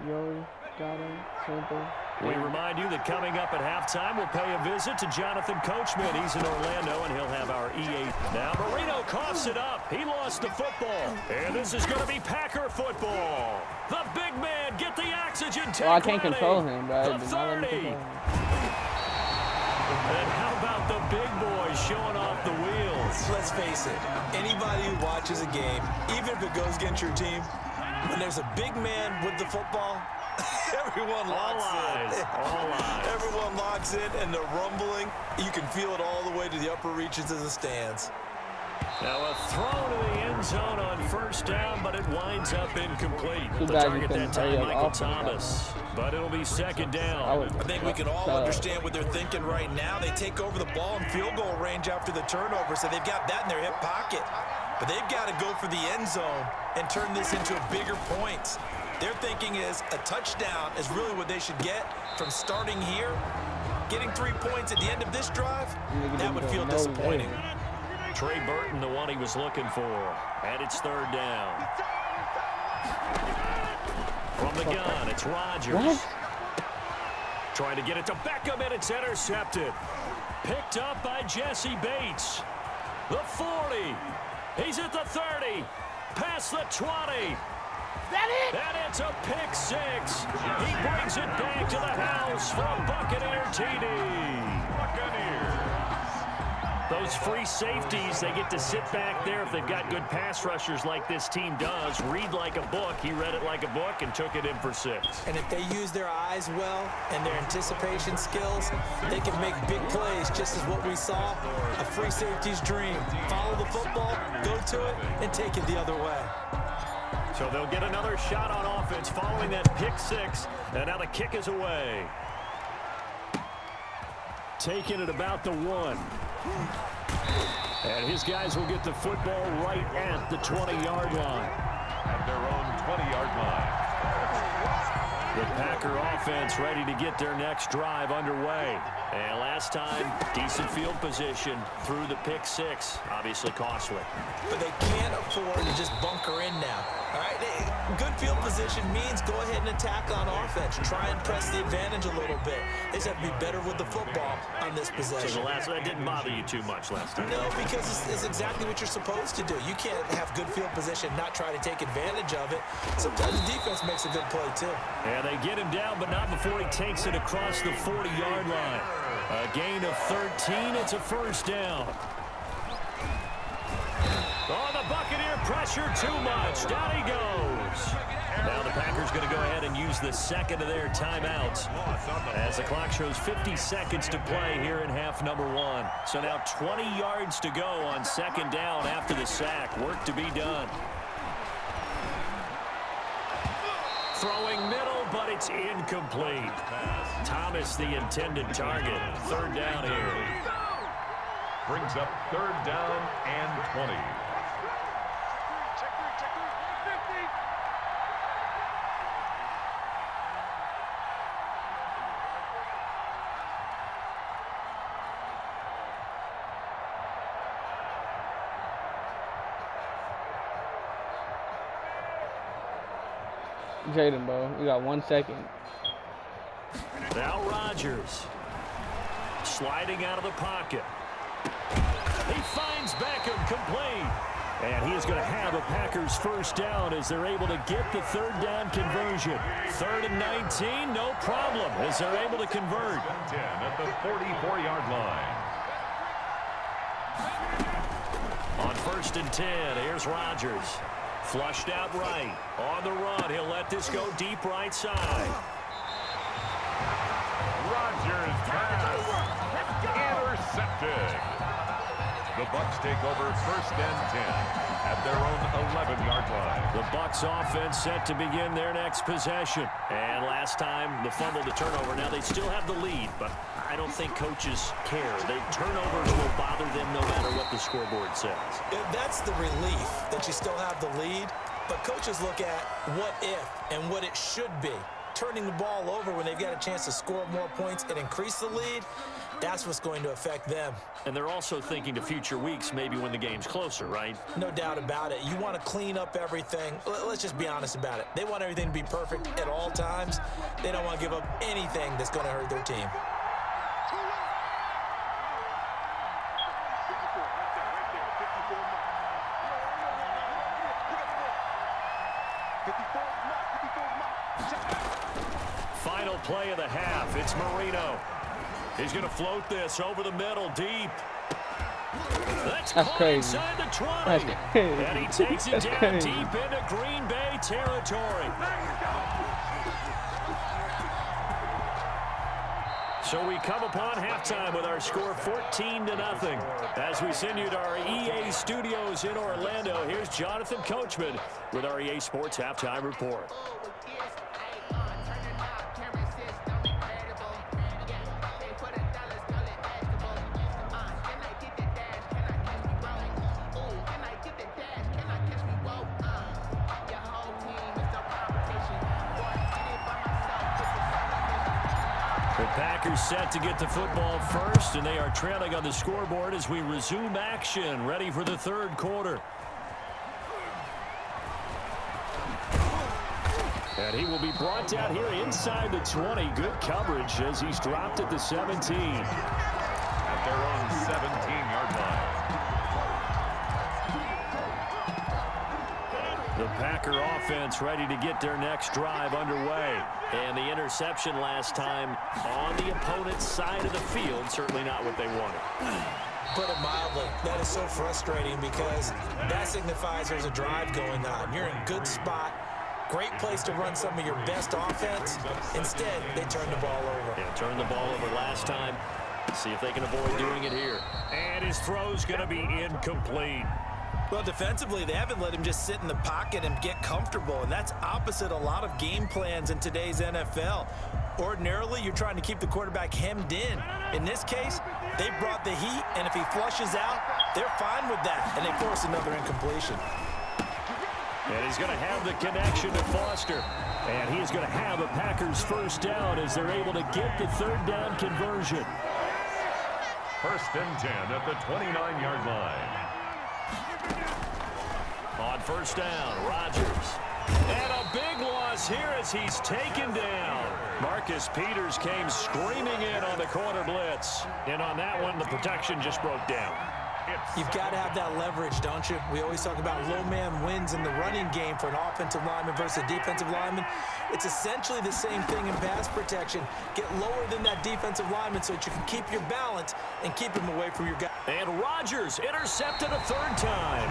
Yori got him. Simple. We remind you that coming up at halftime, we'll pay a visit to Jonathan Coachman. He's in Orlando, and he'll have our EA. Now Marino coughs it up. He lost the football. And this is going to be Packer football. The big man, get the oxygen tank. Oh, I can't ready. control him, bro. The 30. And how about the big boys showing off the wheels? Let's face it, anybody who watches a game, even if it goes against your team, when there's a big man with the football, everyone locks in. All eyes. Everyone locks in, and the rumbling, you can feel it all the way to the upper reaches of the stands. Now a throw to the end zone on first down, but it winds up incomplete. The target that time, Michael Thomas. But it'll be second down. I think we can all understand what they're thinking right now. They take over the ball in field goal range after the turnover, so they've got that in their hip pocket. But they've got to go for the end zone and turn this into a bigger points. Their thinking is a touchdown is really what they should get from starting here. Getting 3 points at the end of this drive, that would feel disappointing. Trey Burton, the one he was looking for. And it's third down. From the gun, it's Rodgers. What? Trying to get it to Beckham, and it's intercepted. Picked up by Jesse Bates. The 40. He's at the 30. Past the 20. That it? And it's a pick six. He brings it back to the house for a Buccaneer TD. Buccaneers. Those free safeties, they get to sit back there if they've got good pass rushers like this team does. Read like a book. He read it like a book and took it in for 6. And if they use their eyes well and their anticipation skills, they can make big plays, just as what we saw. A free safety's dream. Follow the football, go to it, and take it the other way. So they'll get another shot on offense following that pick six. And now the kick is away. Taking it about the 1. And his guys will get the football right at the 20-yard line. At their own 20-yard line. The Packer offense ready to get their next drive underway. And last time, decent field position through the pick six. Obviously costly. But they can't afford to just bunker in now. All right, good field position means go ahead and attack on offense. Try and press the advantage a little bit. They just have to be better with the football on this possession. So that didn't bother you too much last time? No, because it's exactly what you're supposed to do. You can't have good field position, not try to take advantage of it. Sometimes the defense makes a good play, too. Yeah, they get him down, but not before he takes it across the 40-yard line. A gain of 13. It's a first down. Oh, the Buccaneer pressure too much. Down he goes. Now the Packers going to go ahead and use the second of their timeouts as the clock shows 50 seconds to play here in half number 1. So now 20 yards to go on second down after the sack. Work to be done. Throwing middle, but it's incomplete. Thomas, the intended target. Third down here. Brings up third down and 20. Jaden, bro. We got 1 second. Now Rodgers. Sliding out of the pocket. He finds Beckham complete. And he is going to have a Packers first down as they're able to get the third down conversion. 3rd and 19, no problem as they're able to convert. 10 at the 44-yard line. On 1st and 10, here's Rodgers. Flushed out right. On the run, he'll let this go deep right side. Rodgers pass. Intercepted. The Bucs take over 1st and 10 at their own 11-yard line. The Bucs offense set to begin their next possession. And last time, the fumble to turnover. Now they still have the lead, but I don't think coaches care. The turnovers will bother them no matter what the scoreboard says. That's the relief that you still have the lead. But coaches look at what if and what it should be turning the ball over when they've got a chance to score more points and increase the lead, that's what's going to affect them. And they're also thinking to future weeks, maybe when the game's closer, right? No doubt about it. You want to clean up everything. Let's just be honest about it. They want everything to be perfect at all times. They don't want to give up anything that's going to hurt their team. Final play of the half. It's Marino. He's going to float this over the middle, deep. That's crazy. Inside the 20. That's crazy. And he takes it That's down crazy. deep into Green Bay territory. So we come upon halftime with our score 14-0. As we send you to our EA studios in Orlando, here's Jonathan Coachman with our EA Sports Halftime Report. The Packers set to get the football first, and they are trailing on the scoreboard as we resume action, ready for the third quarter. And he will be brought down here inside the 20. Good coverage as he's dropped at the 17. At their own 17-yard line. The Packer offense ready to get their next drive underway. And the interception last time on the opponent's side of the field, certainly not what they wanted. Put it mildly, that is so frustrating because that signifies there's a drive going on. You're in a good spot, great place to run some of your best offense. Instead, they turn the ball over. Yeah, turned the ball over last time. See if they can avoid doing it here. And his throw's going to be incomplete. Well, defensively, they haven't let him just sit in the pocket and get comfortable, and that's opposite a lot of game plans in today's NFL. Ordinarily, you're trying to keep the quarterback hemmed in. In this case, they brought the heat, and if he flushes out, they're fine with that, and they force another incompletion. And he's going to have the connection to Foster. And he is going to have a Packers first down as they're able to get the third down conversion. First and 10 at the 29-yard line. On first down, Rodgers. And a big loss here as he's taken down. Marcus Peters came screaming in on the corner blitz. And on that one, the protection just broke down. You've got to have that leverage, don't you? We always talk about low man wins in the running game for an offensive lineman versus a defensive lineman. It's essentially the same thing in pass protection. Get lower than that defensive lineman so that you can keep your balance and keep him away from your guy. And Rodgers intercepted a third time.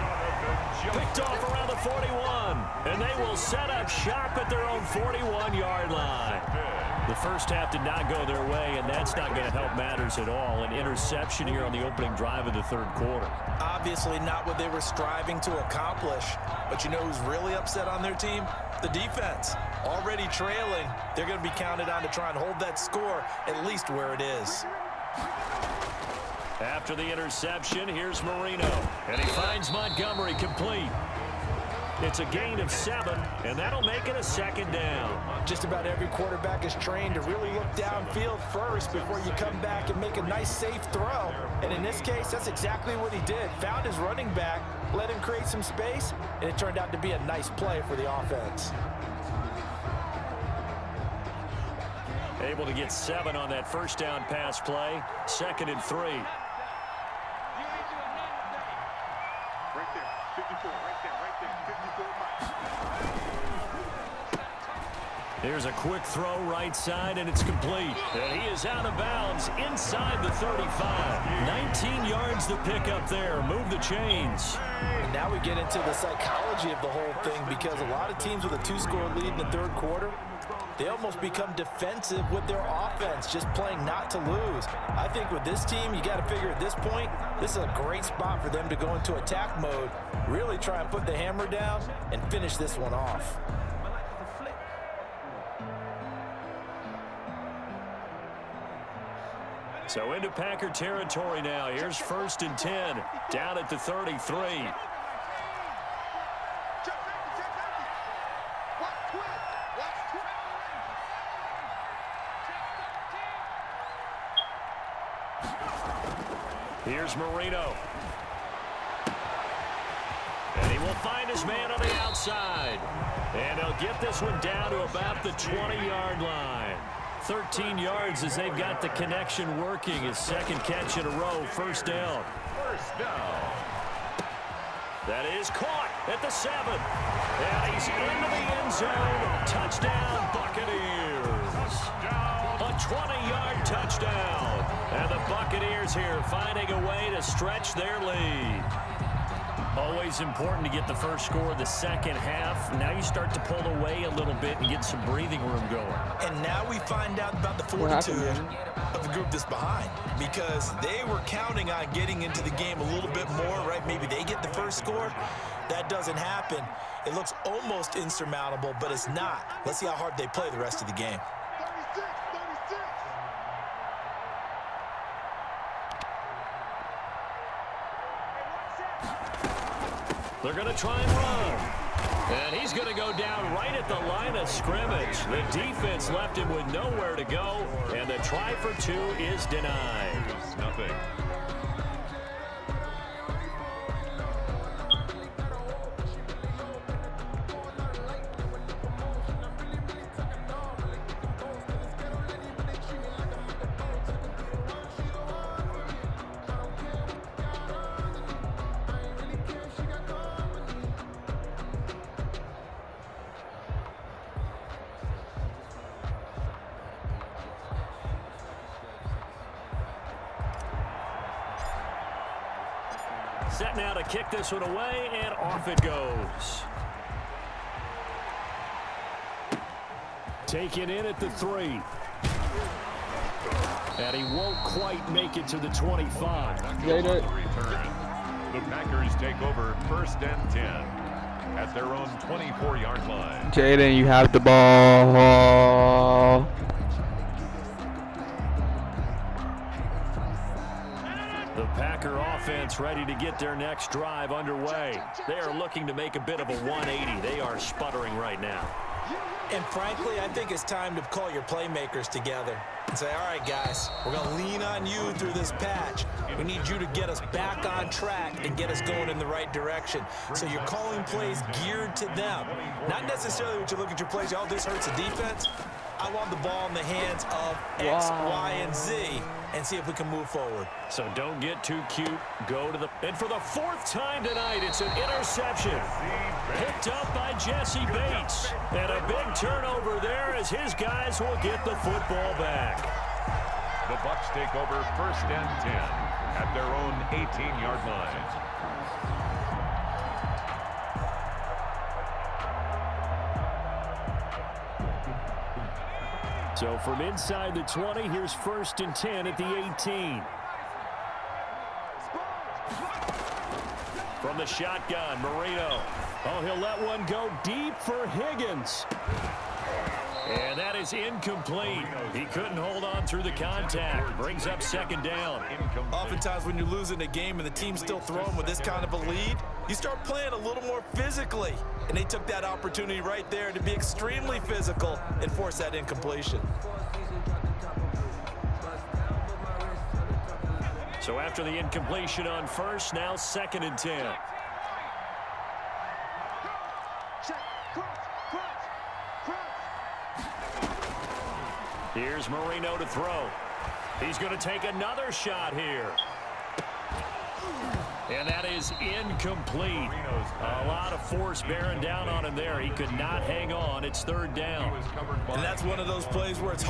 Picked off around the 41. And they will set up shop at their own 41-yard line. The first half did not go their way, and that's not going to help matters at all. An interception here on the opening drive of the third quarter. Obviously not what they were striving to accomplish. But you know who's really upset on their team? The defense. Already trailing, they're going to be counted on to try and hold that score at least where it is. After the interception, here's Marino. And he finds Montgomery complete. It's a gain of 7, and that'll make it a second down. Just about every quarterback is trained to really look downfield first before you come back and make a nice, safe throw. And in this case, that's exactly what he did. Found his running back, let him create some space, and it turned out to be a nice play for the offense. Able to get 7 on that first down pass play. 2nd and 3. Right there, 54, right there, 54 miles. There's a quick throw right side, and it's complete. And he is out of bounds inside the 35. 19 yards to pick up there. Move the chains. And now we get into the psychology of the whole thing because a lot of teams with a 2-score lead in the third quarter, they almost become defensive with their offense, just playing not to lose. I think with this team, you got to figure at this point, this is a great spot for them to go into attack mode, really try and put the hammer down and finish this one off. So into Packer territory now. Here's 1st and 10, down at the 33. Here's Marino. And he will find his man on the outside. And he'll get this one down to about the 20-yard line. 13 yards as they've got the connection working. His second catch in a row, first down. First down. That is caught at the 7. And he's into the end zone. Touchdown, Buccaneers. A 20-yard touchdown. And the Buccaneers here finding a way to stretch their lead. Always important to get the first score of the second half. Now you start to pull away a little bit and get some breathing room going. And now we find out about the fortitude of the group that's behind, because they were counting on getting into the game a little bit more, right? Maybe they get the first score. That doesn't happen. It looks almost insurmountable, but it's not. Let's see how hard they play the rest of the game. They're going to try and run. And he's going to go down right at the line of scrimmage. The defense left him with nowhere to go, and the try for 2 is denied. Nothing. Set now to kick this one away, and off it goes. Taken in at the 3. And he won't quite make it to the 25. Later. The Packers take over first and 10 at their own 24-yard line. Jaden, you have the ball. The Packer offense ready to get their next drive underway. They are looking to make a bit of a 180. They are sputtering right now. And frankly, I think it's time to call your playmakers together and say, all right, guys, we're going to lean on you through this patch. We need you to get us back on track and get us going in the right direction. So you're calling plays geared to them. Not necessarily what you look at your plays, oh, this hurts the defense. I want the ball in the hands of X, Y, and Z and see if we can move forward. So don't get too cute. Go to the... And for the 4th time tonight, it's an interception. Picked up by Jesse Bates. And a big turnover there as his guys will get the football back. The Bucs take over first and 10 at their own 18-yard line. So from inside the 20, here's first and 10 at the 18. From the shotgun, Marino. Oh, he'll let one go deep for Higgins. And that is incomplete. He couldn't hold on through the contact. Brings up second down. Oftentimes when you're losing a game and the team's still throwing with this kind of a lead, you start playing a little more physically. And they took that opportunity right there to be extremely physical and force that incompletion. So after the incompletion on first, now second and 10. Here's Marino to throw. He's going to take another shot here. And that is incomplete. A lot of force bearing down on him there. He could not hang on. It's third down. And that's one of those plays where it's hard.